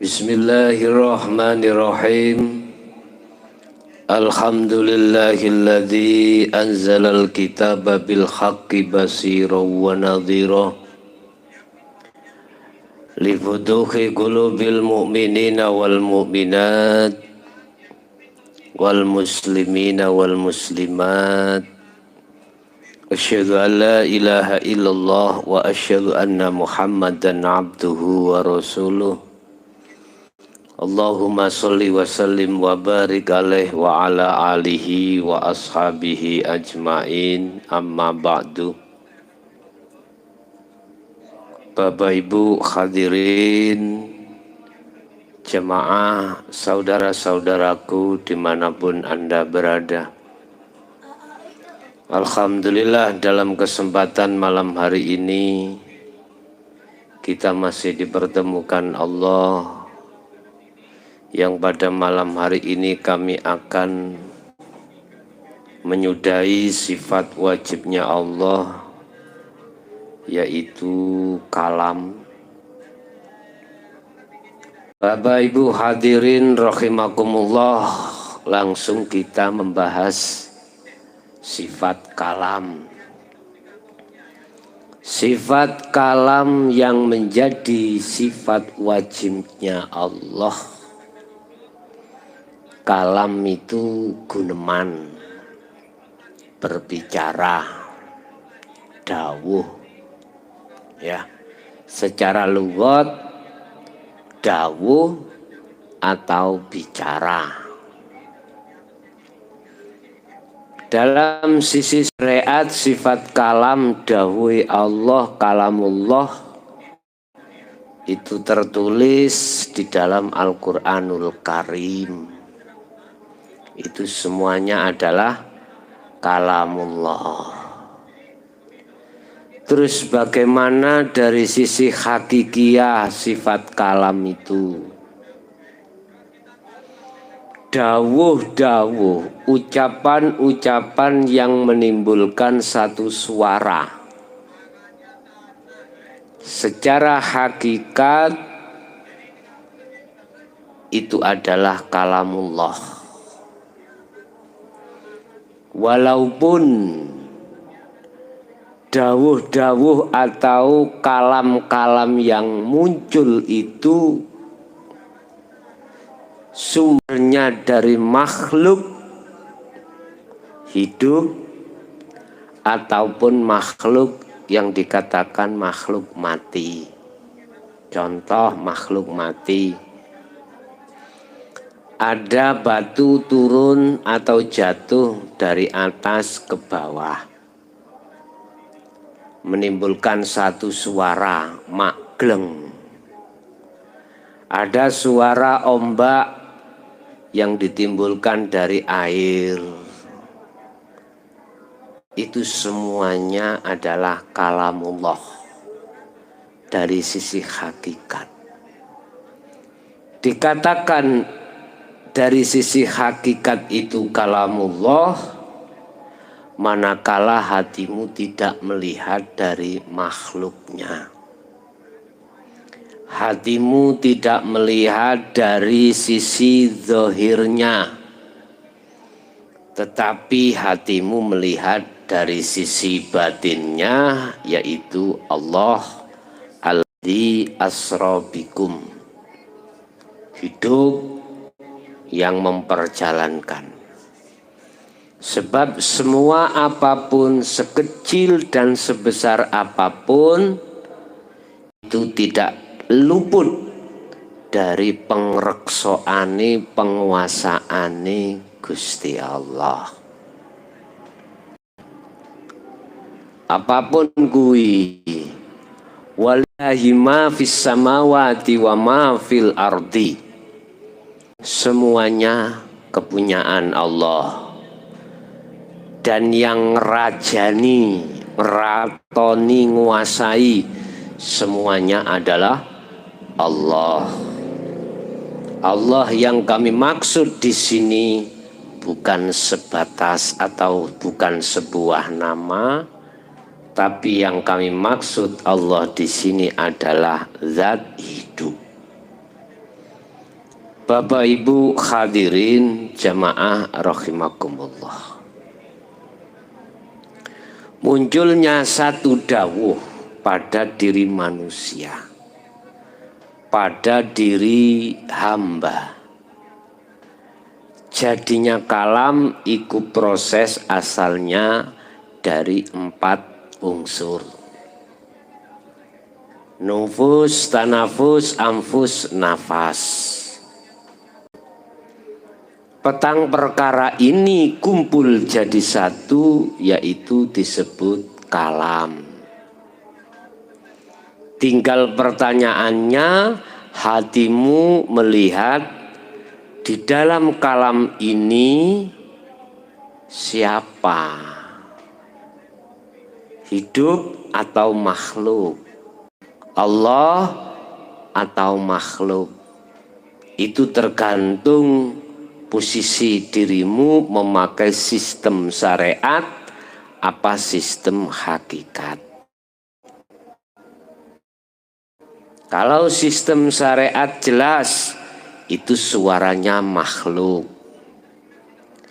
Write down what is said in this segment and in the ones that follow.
Bismillahirrahmanirrahim. Alhamdulillahilladzi anzalal kitaba bil haqqi basiran wa nadhira li futuhi qulubil mu'minina wal mu'minat wal muslimina wal muslimat. Asyhadu an la ilaha illallah wa asyhadu anna Muhammadan abduhu wa rasuluh. Allahumma sholli wa sallim wa barik alaih wa ala alihi wa ashabihi ajmain, amma ba'du. Bapak Ibu hadirin jemaah, saudara-saudaraku dimanapun Anda berada, alhamdulillah dalam kesempatan malam hari ini kita masih dipertemukan Allah, yang pada malam hari ini kami akan menyudahi sifat wajibnya Allah, yaitu kalam. Bapak Ibu hadirin rahimakumullah, langsung kita membahas sifat kalam. Sifat kalam yang menjadi sifat wajibnya Allah. Kalam itu guneman, berbicara, dawuh, ya. Secara lugat dawuh atau bicara. Dalam sisi syariat, sifat kalam dawuh Allah, kalamullah, itu tertulis di dalam Al-Quranul Karim. Itu semuanya adalah kalamullah. Terus bagaimana dari sisi hakikiyah sifat kalam itu? Dawuh-dawuh, ucapan-ucapan yang menimbulkan satu suara. Secara hakikat itu adalah kalamullah. Walaupun dawuh-dawuh atau kalam-kalam yang muncul itu sumbernya dari makhluk hidup ataupun makhluk yang dikatakan makhluk mati. Contoh makhluk mati. Ada batu turun atau jatuh dari atas ke bawah, menimbulkan satu suara magleng. Ada suara ombak yang ditimbulkan dari air. Itu semuanya adalah kalamullah dari sisi hakikat. Dikatakan dari sisi hakikat itu kalamullah, manakala hatimu tidak melihat dari makhluknya. Hatimu tidak melihat dari sisi zahirnya, tetapi hatimu melihat dari sisi batinnya, yaitu Allah alladzi asra bikum, hidup yang memperjalankan. Sebab semua apapun, sekecil dan sebesar apapun, itu tidak luput dari pengreksoane, penguasaane Gusti Allah. Apapun kuwi, walillahi ma fis samawati wa ma fil ardi, semuanya kepunyaan Allah. Dan yang rajani, ratoni, nguasai semuanya adalah Allah. Allah yang kami maksud di sini bukan sebatas atau bukan sebuah nama, tapi yang kami maksud Allah di sini adalah zat hidup. Bapak Ibu hadirin jamaah rahimakumullah. Munculnya satu dawuh pada diri manusia, pada diri hamba. Jadinya kalam iku proses asalnya dari 4 unsur. Nufus, tanafus, amfus, nafas. Petang perkara ini kumpul jadi satu, yaitu disebut kalam. Tinggal pertanyaannya, hatimu melihat di dalam kalam ini siapa? Hidup atau makhluk? Allah atau makhluk? Itu tergantung posisi dirimu memakai sistem syariat apa sistem hakikat. Kalau sistem syariat jelas, itu suaranya makhluk.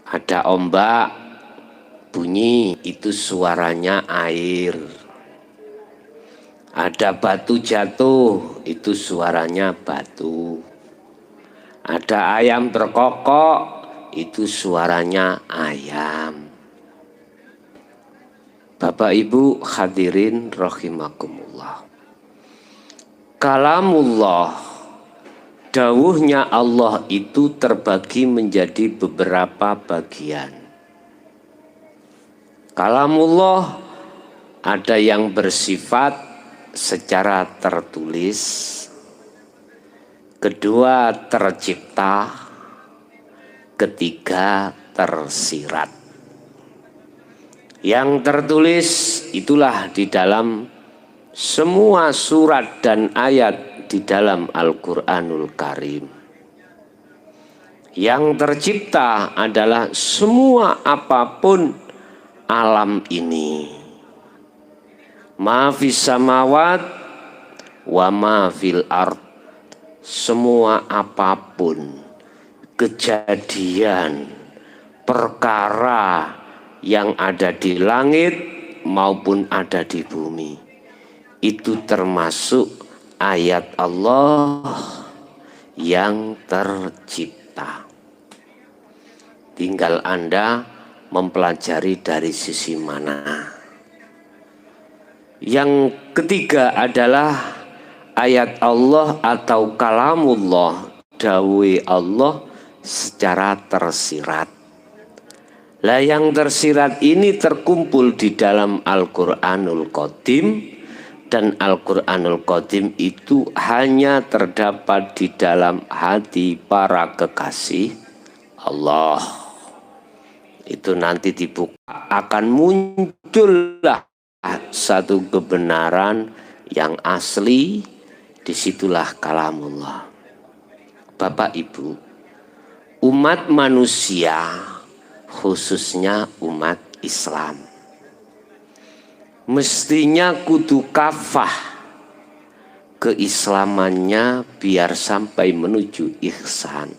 Ada ombak bunyi, itu suaranya air. Ada batu jatuh, itu suaranya batu. Ada ayam berkokok, itu suaranya ayam. Bapak Ibu hadirin rahimakumullah. Kalamullah, dawuhnya Allah itu terbagi menjadi beberapa bagian. Kalamullah ada yang bersifat secara tertulis, kedua tercipta, ketiga tersirat. Yang tertulis itulah di dalam semua surat dan ayat di dalam Al-Quranul Karim. Yang tercipta adalah semua apapun alam ini. Ma fis samawat wa ma fil ard. Semua apapun kejadian, perkara yang ada di langit maupun ada di bumi, itu termasuk ayat Allah yang tercipta. Tinggal Anda mempelajari dari sisi mana. Yang ketiga adalah ayat Allah atau kalamullah, dawuh Allah secara tersirat. Lah yang tersirat ini terkumpul di dalam Al-Qur'anul Qadim, dan Al-Qur'anul Qadim itu hanya terdapat di dalam hati para kekasih Allah. Itu nanti dibuka akan muncullah satu kebenaran yang asli. Disitulah kalamullah. Bapak Ibu, umat manusia khususnya umat Islam mestinya kudu kafah keislamannya biar sampai menuju ihsan.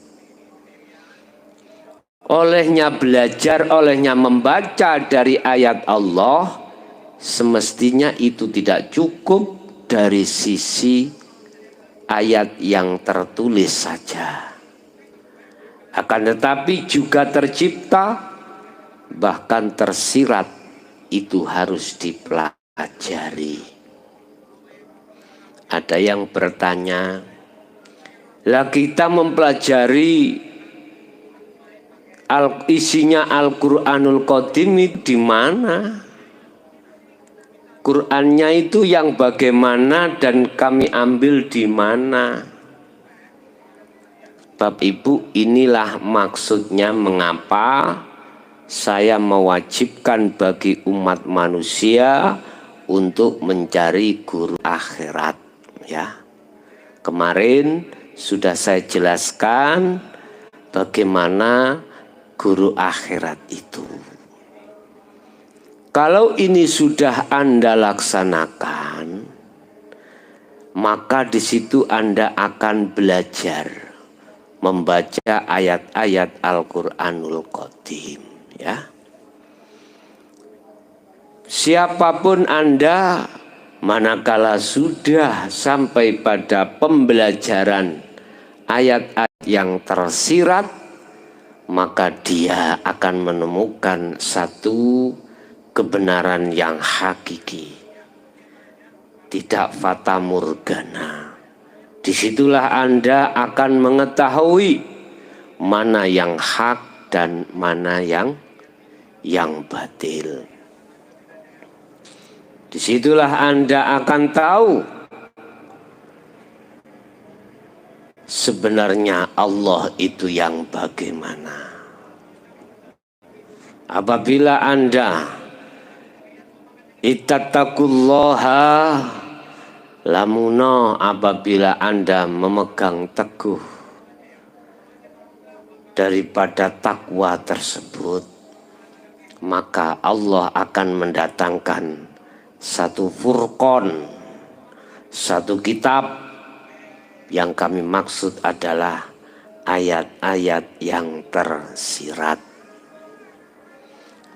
Olehnya belajar, olehnya membaca dari ayat Allah, semestinya itu tidak cukup dari sisi ayat yang tertulis saja, akan tetapi juga tercipta, bahkan tersirat, itu harus dipelajari. Ada yang bertanya, lah kita mempelajari isinya Al-Qur'anul Qadim di mana? Qur'annya itu yang bagaimana dan kami ambil di mana? Bapak Ibu, inilah maksudnya mengapa saya mewajibkan bagi umat manusia untuk mencari guru akhirat, ya. Kemarin sudah saya jelaskan bagaimana guru akhirat itu. Kalau ini sudah Anda laksanakan, maka di situ Anda akan belajar membaca ayat-ayat Al-Qur'anul Qadim, ya. Siapapun Anda, manakala sudah sampai pada pembelajaran ayat-ayat yang tersirat, maka dia akan menemukan satu kebenaran yang hakiki, tidak fata morgana. Disitulah Anda akan mengetahui mana yang hak dan mana yang batil. Disitulah Anda akan tahu sebenarnya Allah itu yang bagaimana. Apabila Anda ittaqullaha lamuno, apabila Anda memegang teguh daripada takwa tersebut, maka Allah akan mendatangkan satu furqan, satu kitab yang kami maksud adalah ayat-ayat yang tersirat.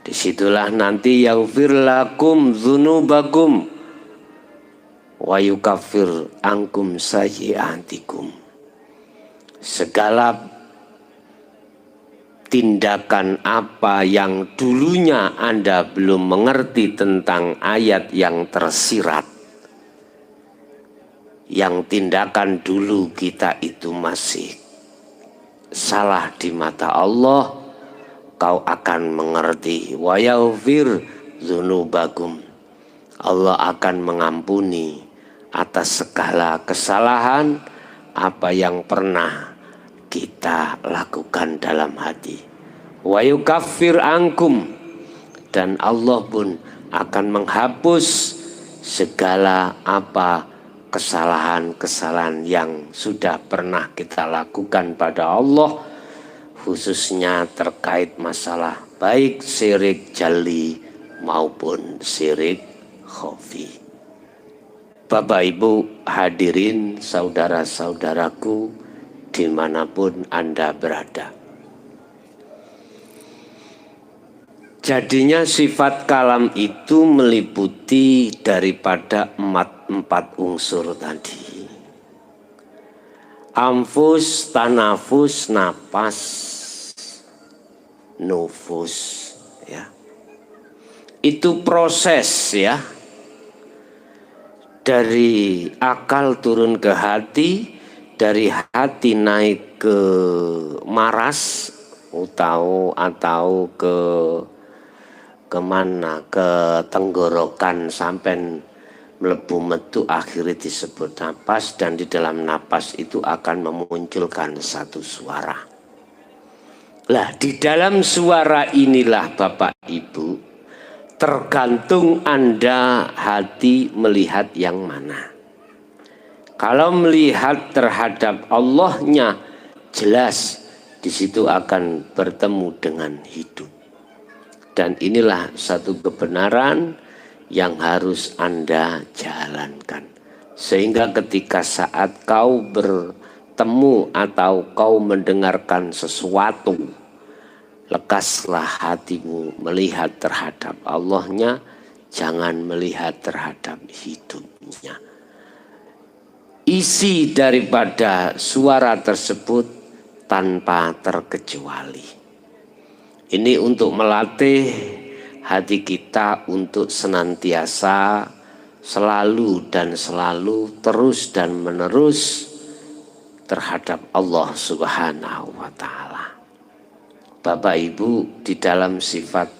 Disitulah nanti yaghfir lakum dzunubakum wa yukaffir ankum sayyi'atikum. Segala tindakan apa yang dulunya Anda belum mengerti tentang ayat yang tersirat, yang tindakan dulu kita itu masih salah di mata Allah, kau akan mengerti. Wa yaghfir dzunubakum, Allah akan mengampuni atas segala kesalahan apa yang pernah kita lakukan dalam hati. Wa yukaffir ankum, dan Allah pun akan menghapus segala apa kesalahan-kesalahan yang sudah pernah kita lakukan pada Allah, khususnya terkait masalah baik syirik jali maupun syirik khafi. Bapak Ibu hadirin, saudara-saudaraku dimanapun Anda berada. Jadinya sifat kalam itu meliputi daripada empat unsur tadi. Anfus, tanafus, napas, nufus, ya. Itu proses, ya. Dari akal turun ke hati, dari hati naik ke maras atau ke kemana, ke tenggorokan sampai melebu metu, akhirnya disebut napas, dan di dalam napas itu akan memunculkan satu suara. Lah, di dalam suara inilah Bapak Ibu, tergantung Anda hati melihat yang mana. Kalau melihat terhadap Allahnya, jelas di situ akan bertemu dengan hidup. Dan inilah satu kebenaran yang harus Anda jalankan. Sehingga ketika saat kau bertemu atau kau mendengarkan sesuatu, lekaslah hatimu melihat terhadap Allahnya, jangan melihat terhadap hidupnya. Isi daripada suara tersebut tanpa terkecuali. Ini untuk melatih hati kita untuk senantiasa, selalu dan selalu, terus dan menerus terhadap Allah Subhanahu wa Ta'ala. Bapak Ibu, di dalam sifat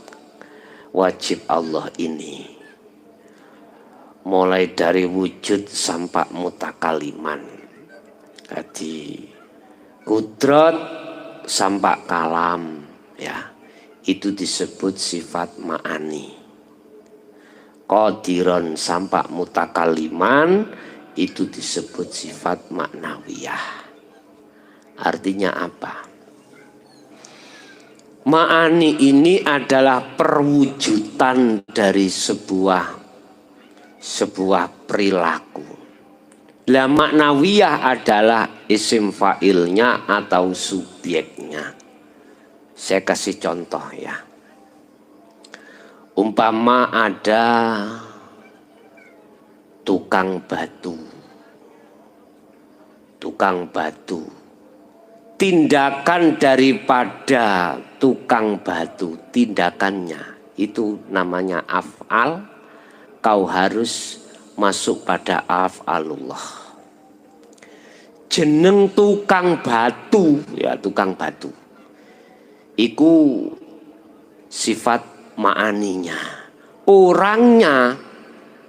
wajib Allah ini, mulai dari wujud sampai mutakaliman, jadi kudrat sampai kalam, ya, itu disebut sifat ma'ani. Qadiron sampai mutakaliman itu disebut sifat maknawiyah. Artinya apa? Ma'ani ini adalah perwujudan dari sebuah perilaku. Lah maknawiyah adalah isim fa'ilnya atau subjeknya. Saya kasih contoh ya. Umpama ada tukang batu. Tukang batu. Tindakan daripada tukang batu, tindakannya itu namanya af'al. Kau harus masuk pada af'alullah. Jeneng tukang batu, ya tukang batu. Iku sifat ma'aninya. Orangnya,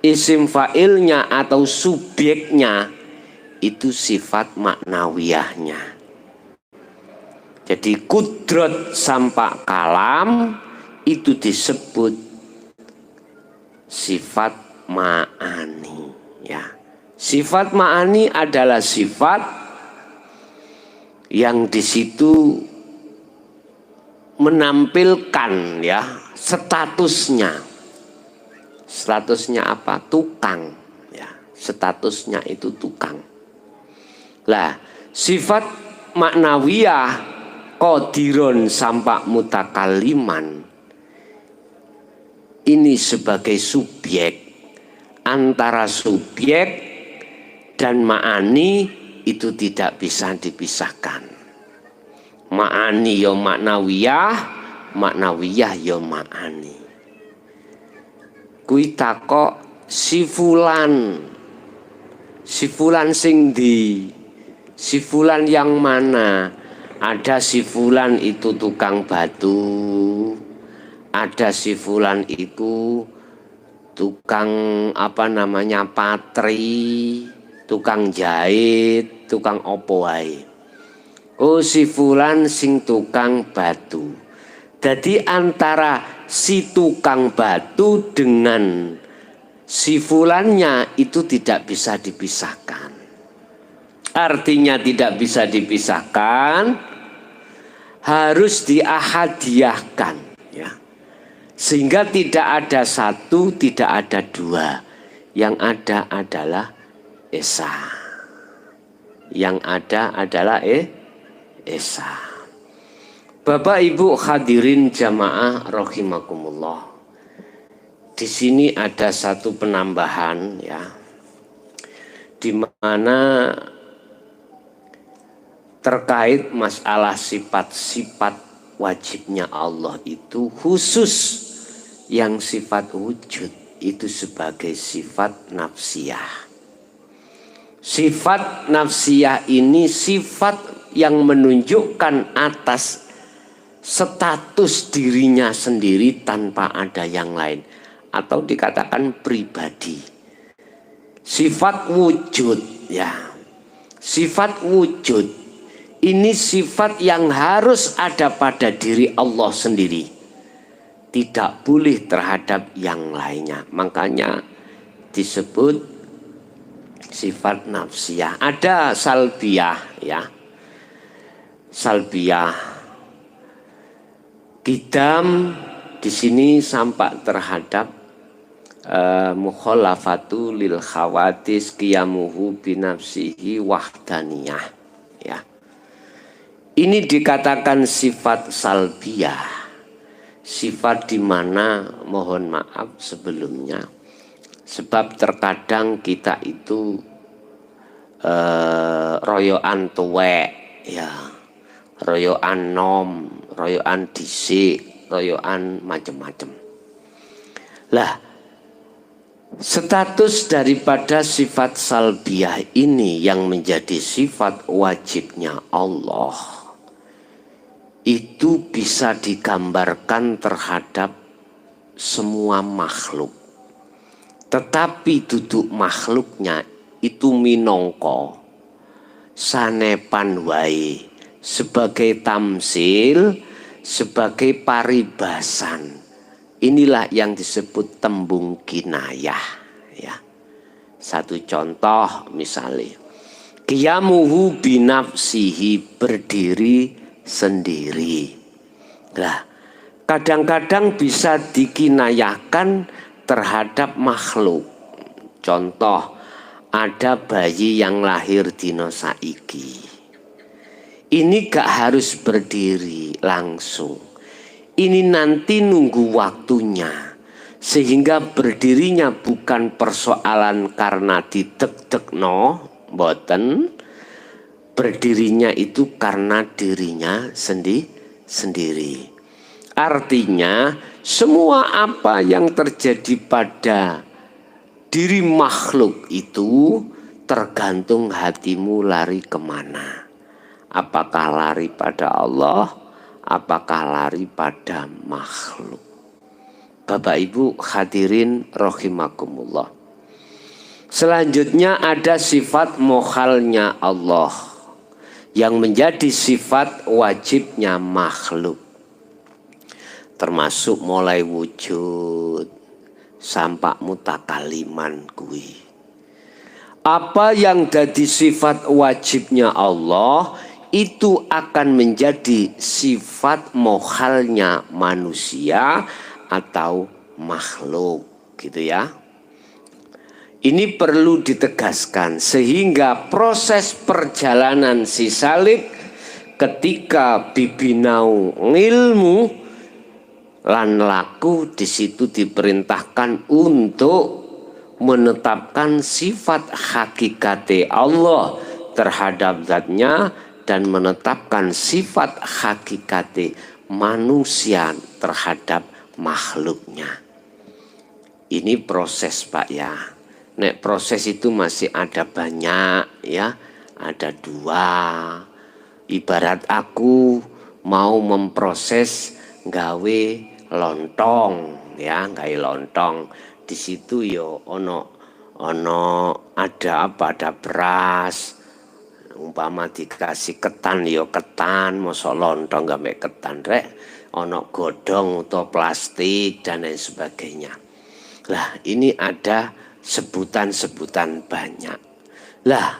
isim fa'ilnya atau subjeknya itu sifat maknawiyahnya. Jadi kudrat sampak kalam itu disebut sifat ma'ani ya. Sifat ma'ani adalah sifat yang di situ menampilkan ya statusnya. Statusnya apa? Tukang ya. Statusnya itu tukang. Lah, sifat maknawiyah qadiron sampak mutakaliman ini sebagai subjek. Antara subjek dan ma'ani itu tidak bisa dipisahkan. Ma'ani ya maknawiyah, maknawiyah ya ma'ani. Kui takok si fulan. Si fulan sing di, si fulan yang mana? Ada si fulan itu tukang batu, ada si fulan itu tukang apa namanya patri, tukang jahit, tukang opo wae. Oh si fulan sing tukang batu. Jadi antara si tukang batu dengan si fulannya itu tidak bisa dipisahkan. Artinya tidak bisa dipisahkan, harus diahadiyahkan ya. Sehingga tidak ada satu, tidak ada dua. Yang ada adalah esa. Yang ada adalah esa. Bapak Ibu hadirin jamaah rahimakumullah. Di sini ada satu penambahan ya. Di mana terkait masalah sifat-sifat wajibnya Allah itu khusus yang sifat wujud itu sebagai sifat nafsiyah. Sifat nafsiyah ini sifat yang menunjukkan atas status dirinya sendiri tanpa ada yang lain. Atau dikatakan pribadi. Sifat wujud ya. Sifat wujud. Ini sifat yang harus ada pada diri Allah sendiri. Tidak boleh terhadap yang lainnya. Makanya disebut sifat nafsiyah. Ada salbiyah ya. Salbiyah. Qidam di sini sampak terhadap mukhalafatu lil khawatis qiyamuhu binafsihi wahdaniyah ya. Ini dikatakan sifat salbiyah, sifat di mana mohon maaf sebelumnya, sebab terkadang kita itu royoan tuwek, ya, royoan nom, royoan disik, royoan macam-macam. Lah, status daripada sifat salbiyah ini yang menjadi sifat wajibnya Allah itu bisa digambarkan terhadap semua makhluk. Tetapi duduk makhluknya itu minongko sanepan wae sebagai tamsil, sebagai paribasan. Inilah yang disebut tembung kinayah ya. Satu contoh misalnya qiyamuhu binafsihi, berdiri sendiri. Nah, kadang-kadang bisa dikinayahkan terhadap makhluk. Contoh, ada bayi yang lahir dino saiki. Ini gak harus berdiri langsung. Ini nanti nunggu waktunya. Sehingga berdirinya bukan persoalan karena didek-dekno, mboten. Berdirinya itu karena dirinya sendiri. Artinya semua apa yang terjadi pada diri makhluk itu tergantung hatimu lari kemana. Apakah lari pada Allah, apakah lari pada makhluk. Bapak Ibu hadirin rahimakumullah. Selanjutnya ada sifat mokhalnya Allah yang menjadi sifat wajibnya makhluk. Termasuk mulai wujud sampai mutakaliman kui. Apa yang jadi sifat wajibnya Allah itu akan menjadi sifat mokhalnya manusia atau makhluk, gitu ya. Ini perlu ditegaskan sehingga proses perjalanan si salib ketika bibinau ngilmu lan laku di situ diperintahkan untuk menetapkan sifat hakikate Allah terhadap zatnya dan menetapkan sifat hakikate manusia terhadap makhluknya. Ini proses Pak ya. Nek proses itu masih ada banyak ya. Ada dua. Ibarat aku mau memproses gawe lontong ya, gawe lontong. Di situ yo ono ada apa? Ada beras. Umpama dikasih ketan yo ketan, mosok lontong gawe ketan rek. Ono godong atau plastik dan lain sebagainya. Lah ini ada sebutan-sebutan banyak. Lah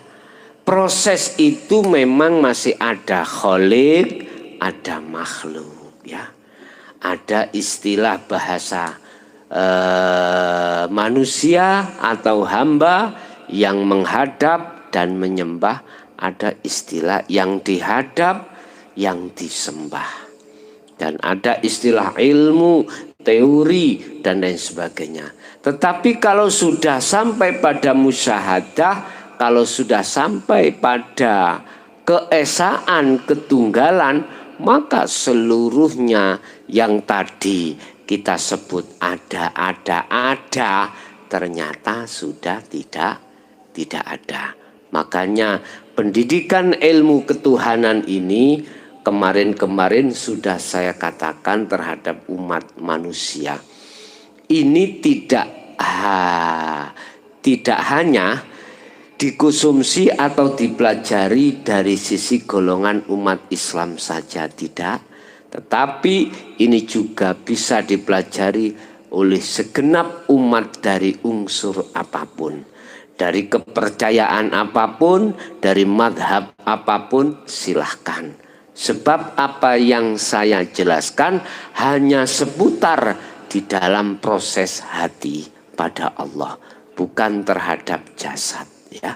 proses itu memang masih ada kholik, ada makhluk ya. Ada istilah bahasa manusia atau hamba yang menghadap dan menyembah. Ada istilah yang dihadap, yang disembah. Dan ada istilah ilmu, teori, dan lain sebagainya. Tetapi kalau sudah sampai pada musyahadah, kalau sudah sampai pada keesaan, ketunggalan, maka seluruhnya yang tadi kita sebut ada, ternyata sudah tidak ada. Makanya pendidikan ilmu ketuhanan ini kemarin sudah saya katakan terhadap umat manusia. Ini tidak hanya dikonsumsi atau dipelajari dari sisi golongan umat Islam saja, tidak. Tetapi ini juga bisa dipelajari oleh segenap umat dari unsur apapun. Dari kepercayaan apapun, dari madhab apapun, silahkan. Sebab apa yang saya jelaskan hanya seputar di dalam proses hati pada Allah, bukan terhadap jasad ya.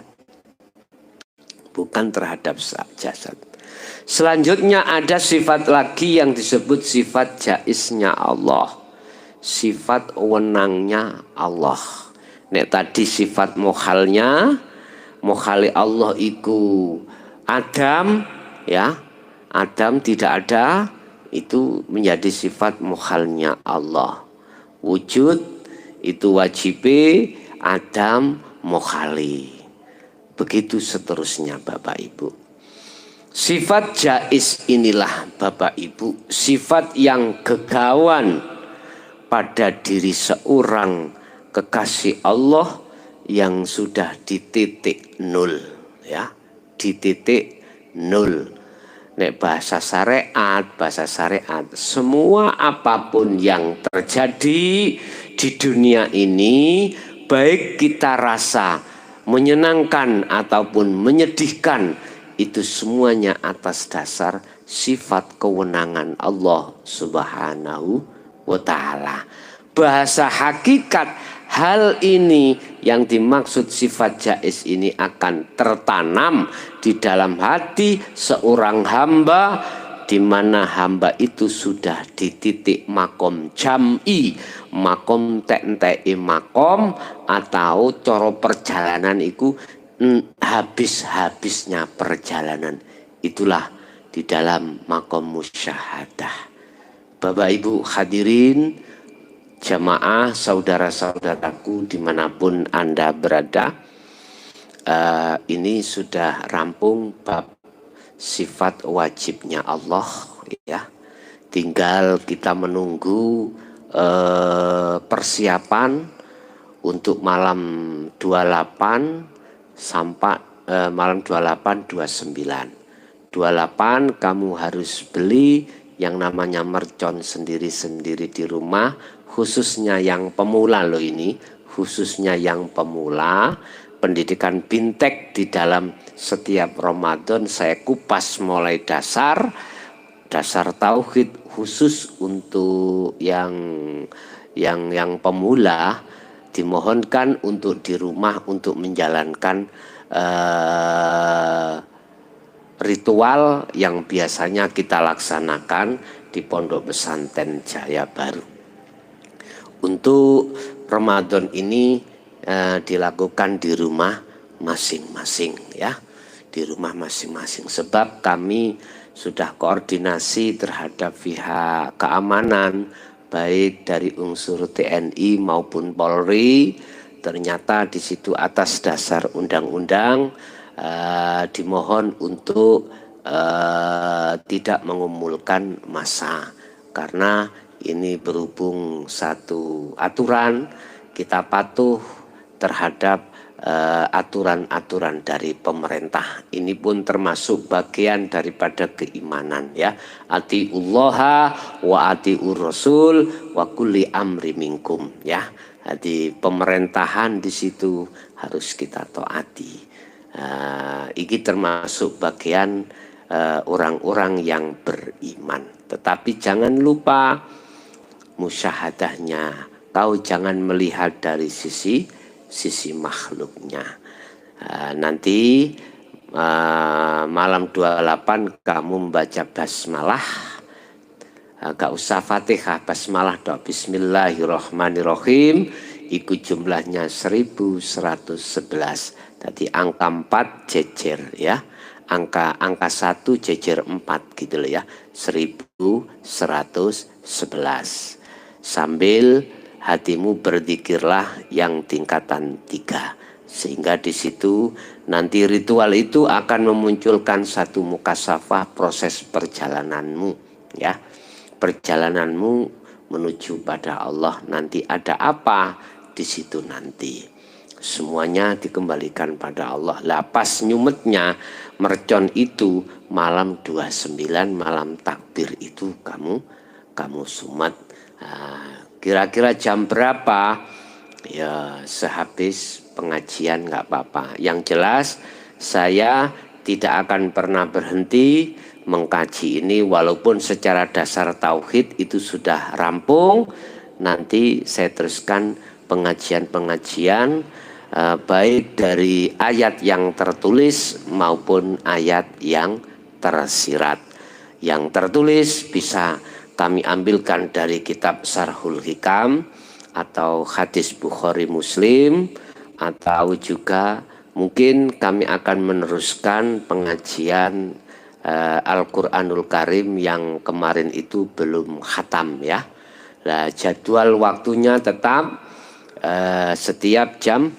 Bukan terhadap jasad. Selanjutnya ada sifat lagi yang disebut sifat jaiznya Allah. Sifat wenangnya Allah. Nek tadi sifat mokhalnya, mokhali Allah iku Adam ya. Adam tidak ada, itu menjadi sifat mokhalnya Allah. Wujud itu wajibe, Adam mokhali. Begitu seterusnya Bapak Ibu. Sifat jaiz inilah Bapak Ibu, sifat yang gegawan pada diri seorang kekasih Allah yang sudah di titik nol ya, di titik nol. Nek bahasa syariat semua apapun yang terjadi di dunia ini, baik kita rasa menyenangkan ataupun menyedihkan, itu semuanya atas dasar sifat kewenangan Allah Subhanahu wa ta'ala. Bahasa hakikat hal ini yang dimaksud sifat jaiz ini akan tertanam di dalam hati seorang hamba, di mana hamba itu sudah di titik makom jam'i, makom tekntei makom, atau coro perjalanan itu habis-habisnya perjalanan. Itulah di dalam makom musyahadah. Bapak Ibu hadirin, jamaah, saudara-saudaraku dimanapun Anda berada, ini sudah rampung bab sifat wajibnya Allah, ya. Tinggal kita menunggu persiapan untuk malam 28 sampai malam 28 29. 28 kamu harus beli yang namanya mercon sendiri-sendiri di rumah, khususnya yang pemula loh ini, khususnya yang pemula. Pendidikan Bintek di dalam setiap Ramadan saya kupas mulai dasar tauhid khusus untuk yang pemula, dimohonkan untuk di rumah untuk menjalankan ritual yang biasanya kita laksanakan di Pondok Pesantren Jaya Baru. Untuk Ramadan ini dilakukan di rumah masing-masing, ya, di rumah masing-masing. Sebab kami sudah koordinasi terhadap pihak keamanan, baik dari unsur TNI maupun Polri. Ternyata di situ atas dasar undang-undang dimohon untuk tidak mengumpulkan massa, karena ini berhubung satu aturan, kita patuh terhadap aturan-aturan dari pemerintah. Ini pun termasuk bagian daripada keimanan, ya. Atiullaha wa atiur rasul wa kulli amri minkum, ya. Jadi pemerintahan di situ harus kita taati. Ini termasuk bagian orang-orang yang beriman. Tetapi jangan lupa musyahadahnya. Kau jangan melihat dari sisi makhluknya. Nanti malam 28 kamu membaca basmalah. Gak usah Fatihah, basmalah doa bismillahirrahmanirrahim. Iku jumlahnya 1111. Tadi angka 4 jejer, ya. Angka 1 jejer 4 gitu loh, ya. 1111. Sambil hatimu berzikirlah yang tingkatan 3. Sehingga di situ nanti ritual itu akan memunculkan satu mukasafah proses perjalananmu, ya. Perjalananmu menuju pada Allah, nanti ada apa di situ nanti. Semuanya dikembalikan pada Allah. Lapas nyumetnya mercon itu malam 29, malam takbir itu kamu sumet. Kira-kira jam berapa? Ya sehabis pengajian nggak apa-apa. Yang jelas saya tidak akan pernah berhenti mengkaji ini, walaupun secara dasar tauhid itu sudah rampung. Nanti saya teruskan pengajian-pengajian baik dari ayat yang tertulis maupun ayat yang tersirat. Yang tertulis bisa kami ambilkan dari kitab Syarhul Hikam atau hadis Bukhari Muslim, atau juga mungkin kami akan meneruskan pengajian Al-Quranul Karim yang kemarin itu belum khatam, ya. Nah, jadwal waktunya tetap setiap jam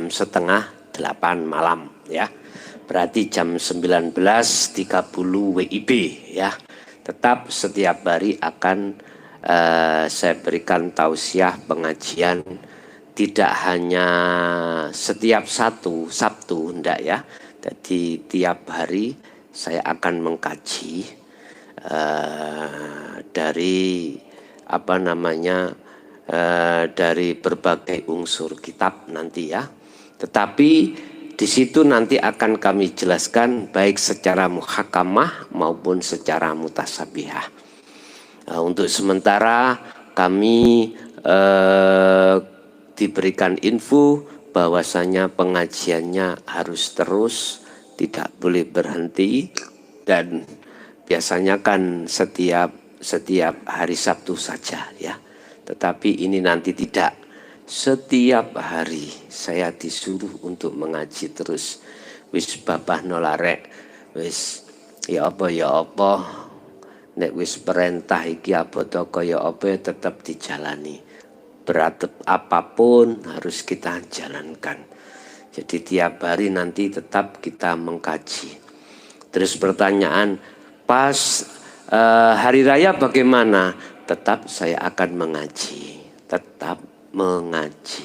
setengah 8 malam, ya. Berarti jam 19.30 WIB, ya. Tetap setiap hari akan saya berikan tausiah pengajian, tidak hanya setiap Sabtu, enggak, ya. Jadi tiap hari saya akan mengkaji dari dari berbagai unsur kitab nanti, ya. Tetapi di situ nanti akan kami jelaskan baik secara muhakamah maupun secara mutasabihah. Untuk sementara kami diberikan info bahwasanya pengajiannya harus terus, tidak boleh berhenti, dan biasanya kan setiap hari Sabtu saja ya. Tetapi ini nanti tidak, setiap hari saya disuruh untuk mengaji terus. Wis babah nolarek, wis ya apa, nek wis perintah iki abodo kaya apa tetap dijalani. Berat apapun harus kita jalankan. Jadi tiap hari nanti tetap kita mengkaji. Terus pertanyaan, pas hari raya bagaimana? Tetap saya akan mengaji. Tetap mengaji.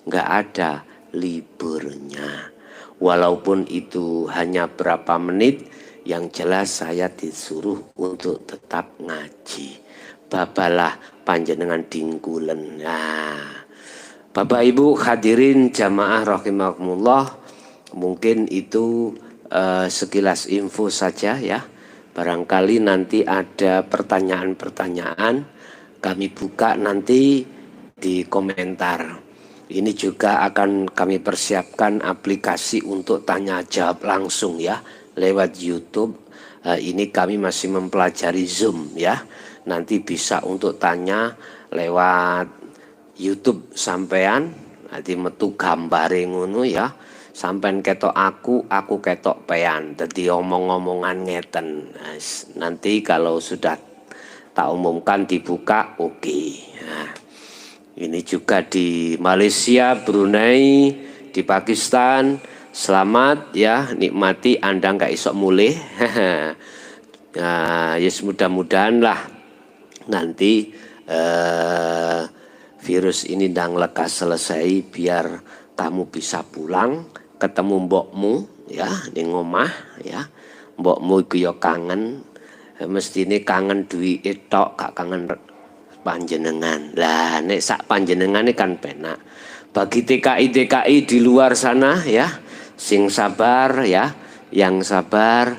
Nggak ada liburnya. Walaupun itu hanya berapa menit, yang jelas saya disuruh untuk tetap ngaji. Babalah panjenengan dingkulen. Nah, Bapak Ibu hadirin jamaah rahimakumullah, mungkin itu sekilas info saja ya. Barangkali nanti ada pertanyaan-pertanyaan, kami buka nanti di komentar. Ini juga akan kami persiapkan aplikasi untuk tanya jawab langsung ya, lewat YouTube. Ini kami masih mempelajari Zoom ya. Nanti bisa untuk tanya lewat YouTube sampean, nanti metu gambare ngono ya. Sampean ketok aku ketok pean. Jadi omong-omongan ngeten. Nanti kalau sudah tak umumkan dibuka, oke. Nah, ini juga di Malaysia, Brunei, di Pakistan. Selamat ya, nikmati Anda nggak isok mulih. Nah, yes mudah-mudahan lah nanti virus ini ndang lekas selesai, biar kamu bisa pulang ketemu mbokmu ya ning omah ya. Mbokmu iku ya kangen, mestine kangen duwike tok, gak kangen panjenengan. Lah nek sak panjenengane kan penak. Bagi TKI di luar sana ya, sing sabar ya, yang sabar,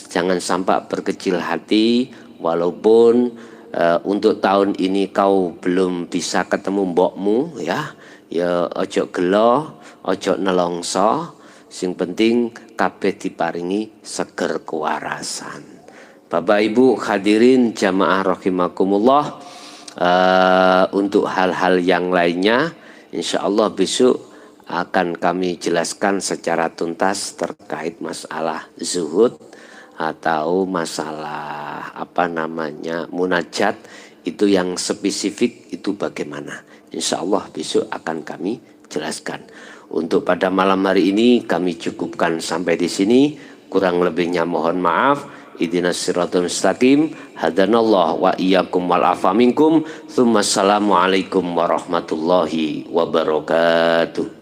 jangan sampai berkecil hati walaupun untuk tahun ini kau belum bisa ketemu mbokmu ya, ya ojo gelo, ojo nelongso, sing penting kabeh diparingi seger kewarasan. Bapak Ibu hadirin jamaah rahimakumullah, untuk hal-hal yang lainnya insya Allah besok akan kami jelaskan secara tuntas terkait masalah zuhud atau masalah munajat, itu yang spesifik itu bagaimana. Insya Allah besok akan kami jelaskan. Untuk pada malam hari ini kami cukupkan sampai di sini. Kurang lebihnya mohon maaf. Ihdinas siratal mustaqim. Hadanallah wa iyyakum wal afa minkum. Tsumma assalamualaikum warahmatullahi wabarakatuh.